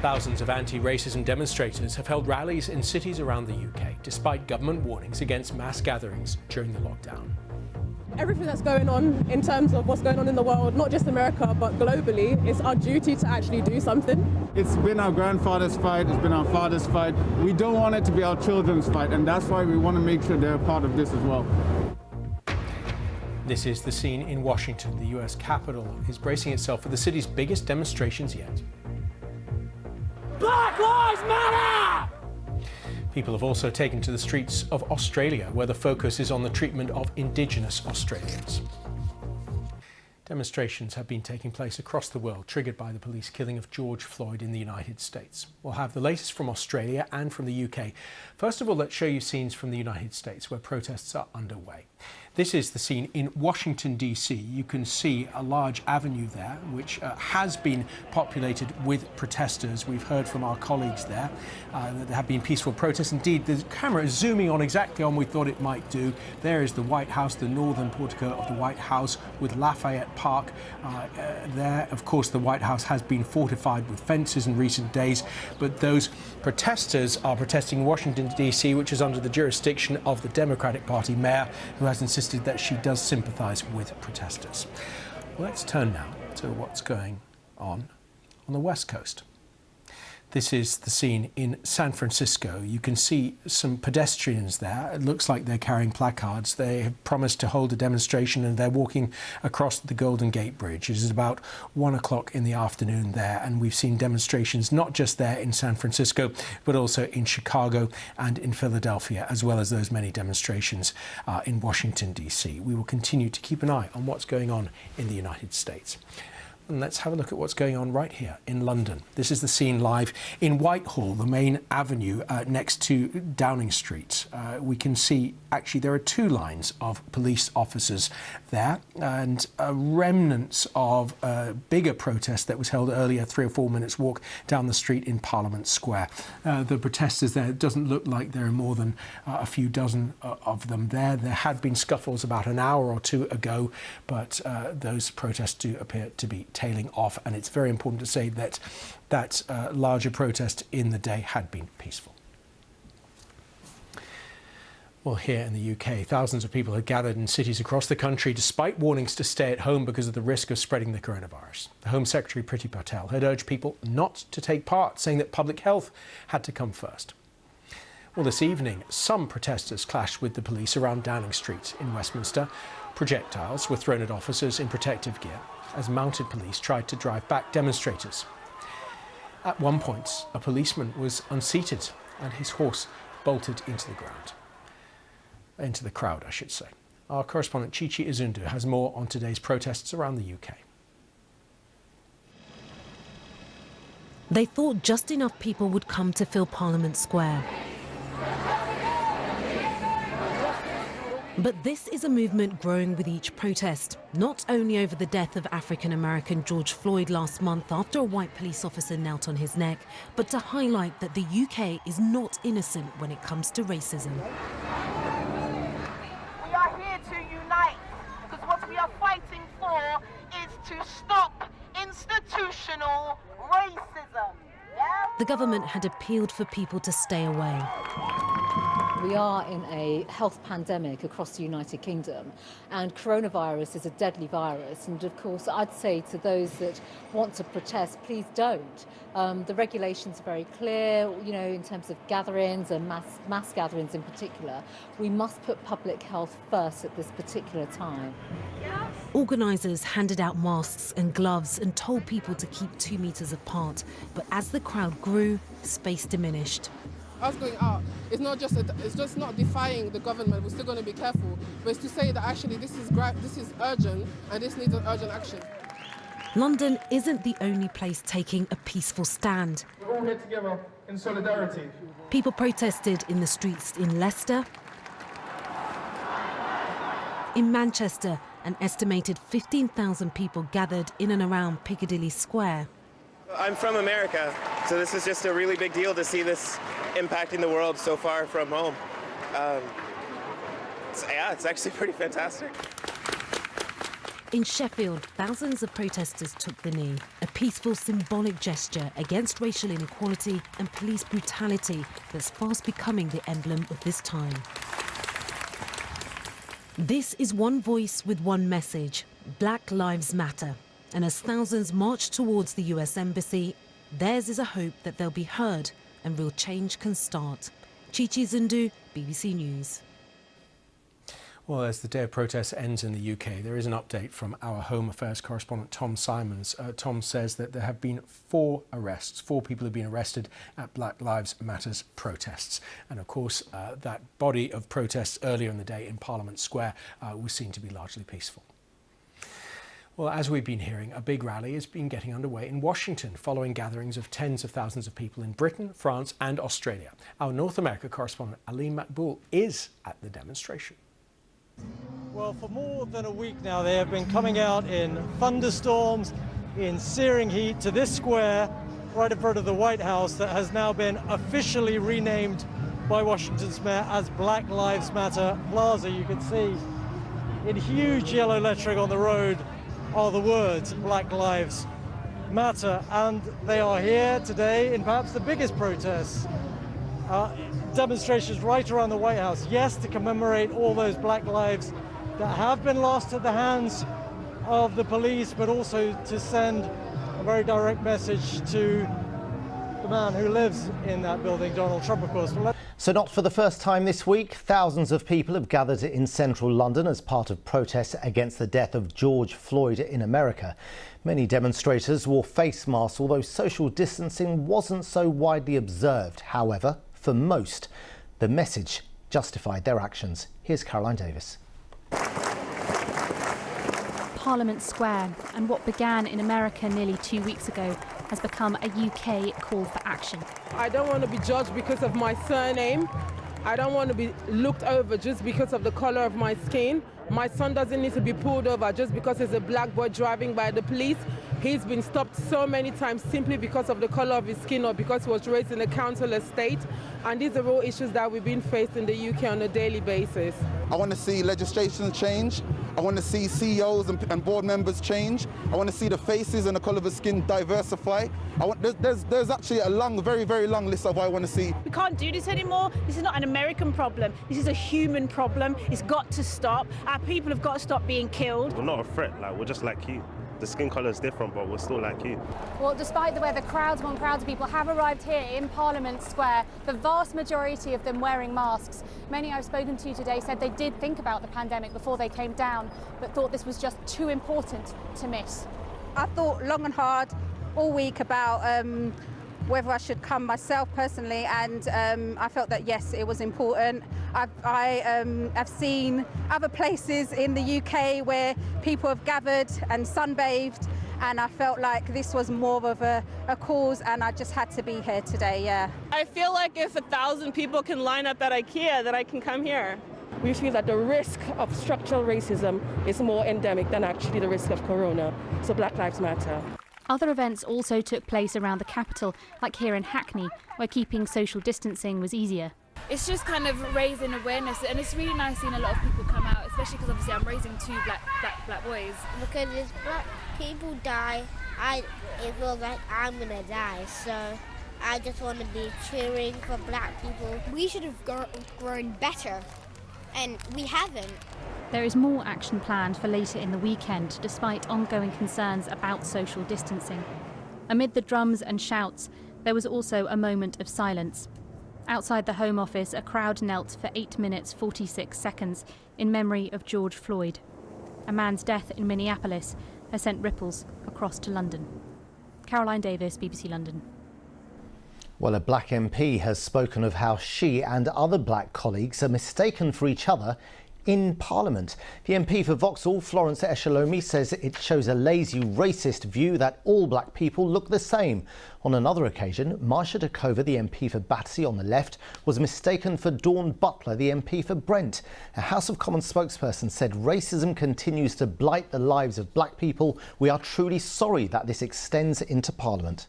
Thousands of anti-racism demonstrators have held rallies in cities around the UK, despite government warnings against mass gatherings during the lockdown. Everything that's going on in terms of what's going on in the world, not just America, but globally, it's our duty to actually do something. It's been our grandfather's fight, it's been our father's fight. We don't want it to be our children's fight, and that's why we want to make sure they're a part of this as well. This is the scene in Washington. The US Capitol is bracing itself for the city's biggest demonstrations yet. Black Lives Matter! People have also taken to the streets of Australia, where the focus is on the treatment of Indigenous Australians. Demonstrations have been taking place across the world, triggered by the police killing of George Floyd in the United States. We'll have the latest from Australia and from the UK. First of all, let's show you scenes from the United States, where protests are underway. This is the scene in Washington, D.C. You can see a large avenue there, which has been populated with protesters. We've heard from our colleagues there that there have been peaceful protests. Indeed, the camera is zooming on exactly on we thought it might do. There is the White House, the northern portico of the White House with Lafayette Park there. Of course, the White House has been fortified with fences in recent days, but those protesters are protesting in Washington, D.C., which is under the jurisdiction of the Democratic Party mayor, who has insisted that she does sympathise with protesters. Let's turn now to what's going on the West Coast. This is the scene in San Francisco. You can see some pedestrians there. It looks like they're carrying placards. They have promised to hold a demonstration and they're walking across the Golden Gate Bridge. It is about 1 o'clock in the afternoon there, and we've seen demonstrations not just there in San Francisco, but also in Chicago and in Philadelphia, as well as those many demonstrations in Washington, D.C. We will continue to keep an eye on what's going on in the United States. And let's have a look at what's going on right here in London. This is the scene live in Whitehall, the main avenue next to Downing Street. We can see, actually, there are two lines of police officers there, and remnants of a bigger protest that was held earlier, 3 or 4 minutes walk down the street in Parliament Square. The protesters there, it doesn't look like there are more than a few dozen of them there. There had been scuffles about an hour or two ago, but those protests do appear to be tailing off, and it's very important to say that that larger protest in the day had been peaceful. Well, here in the UK, thousands of people had gathered in cities across the country despite warnings to stay at home because of the risk of spreading the coronavirus. The Home Secretary, Priti Patel, had urged people not to take part, saying that public health had to come first. Well, this evening, some protesters clashed with the police around Downing Street in Westminster. Projectiles were thrown at officers in protective gear as mounted police tried to drive back demonstrators. At one point, a policeman was unseated and his horse bolted into the crowd, I should say. Our correspondent Chichi Izundu has more on today's protests around the UK. They thought just enough people would come to fill Parliament Square. But this is a movement growing with each protest, not only over the death of African-American George Floyd last month after a white police officer knelt on his neck, but to highlight that the UK is not innocent when it comes to racism. We are here to unite, because what we are fighting for is to stop institutional racism. Yeah? The government had appealed for people to stay away. We are in a health pandemic across the United Kingdom, and coronavirus is a deadly virus. And of course, I'd say to those that want to protest, please don't. The regulations are very clear, you know, in terms of gatherings and mass gatherings in particular. We must put public health first at this particular time. Organisers handed out masks and gloves and told people to keep 2 meters apart. But as the crowd grew, space diminished. Us going out, it's just not defying the government. We're still going to be careful, but it's to say that actually this is urgent and this needs an urgent action. London isn't the only place taking a peaceful stand. We're all here together in solidarity. People protested in the streets in Leicester. In Manchester, an estimated 15,000 people gathered in and around Piccadilly Square. I'm from America, so this is just a really big deal to see this impacting the world so far from home. It's actually pretty fantastic. In Sheffield, thousands of protesters took the knee, a peaceful symbolic gesture against racial inequality and police brutality that's fast becoming the emblem of this time. This is one voice with one message: Black Lives Matter. And as thousands march towards the US Embassy, theirs is a hope that they'll be heard and real change can start. Chichi Zundu, BBC News. Well, as the day of protest ends in the UK, there is an update from our Home Affairs correspondent Tom Simons. Tom says that there have been 4 arrests. 4 people have been arrested at Black Lives Matter's protests. And of course, that body of protests earlier in the day in Parliament Square was seen to be largely peaceful. Well, as we've been hearing, a big rally has been getting underway in Washington following gatherings of tens of thousands of people in Britain, France and Australia. Our North America correspondent Aline Makboul is at the demonstration. Well, for more than a week now, they have been coming out in thunderstorms, in searing heat to this square right in front of the White House that has now been officially renamed by Washington's mayor as Black Lives Matter Plaza. You can see in huge yellow lettering on the road are the words Black Lives Matter, and they are here today in perhaps the biggest protests. Demonstrations right around the White House, yes, to commemorate all those black lives that have been lost at the hands of the police, but also to send a very direct message to the man who lives in that building, Donald Trump, of course. So not for the first time this week, thousands of people have gathered in central London as part of protests against the death of George Floyd in America. Many demonstrators wore face masks, although social distancing wasn't so widely observed. However, for most, the message justified their actions. Here's Caroline Davis. Parliament Square, and what began in America nearly 2 weeks ago has become a UK call for action. I don't want to be judged because of my surname. I don't want to be looked over just because of the color of my skin. My son doesn't need to be pulled over just because he's a black boy driving by the police. He's been stopped so many times simply because of the color of his skin or because he was raised in a council estate. And these are all issues that we've been faced in the UK on a daily basis. I want to see legislation change. I want to see CEOs and board members change. I want to see the faces and the colour of the skin diversify. There's actually a long, very, very long list of what I want to see. We can't do this anymore. This is not an American problem. This is a human problem. It's got to stop. Our people have got to stop being killed. We're not a threat. We're just like you. The skin colour is different, but we're still like you. Well, despite the weather, crowds upon crowds of people have arrived here in Parliament Square, the vast majority of them wearing masks. Many I've spoken to today said they did think about the pandemic before they came down, but thought this was just too important to miss. I thought long and hard all week about whether I should come myself personally, and I felt that yes, it was important. I've seen other places in the UK where people have gathered and sunbathed, and I felt like this was more of a cause, and I just had to be here today, yeah. I feel like if 1,000 people can line up at IKEA, that I can come here. We feel that the risk of structural racism is more endemic than actually the risk of corona, so Black Lives Matter. Other events also took place around the capital, like here in Hackney, where keeping social distancing was easier. It's just kind of raising awareness, and it's really nice seeing a lot of people come out, especially because obviously I'm raising 2 black boys. Because if black people die, it feels like I'm gonna die, so I just want to be cheering for black people. We should have grown better, and we haven't. There is more action planned for later in the weekend, despite ongoing concerns about social distancing. Amid the drums and shouts, there was also a moment of silence. Outside the Home Office, a crowd knelt for 8 minutes 46 seconds in memory of George Floyd. A man's death in Minneapolis has sent ripples across to London. Caroline Davis, BBC London. Well, a black MP has spoken of how she and other black colleagues are mistaken for each other in Parliament. The MP for Vauxhall, Florence Eshalomi, says it shows a lazy, racist view that all black people look the same. On another occasion, Marsha Dakova, the MP for Battersea on the left, was mistaken for Dawn Butler, the MP for Brent. A House of Commons spokesperson said racism continues to blight the lives of black people. We are truly sorry that this extends into Parliament.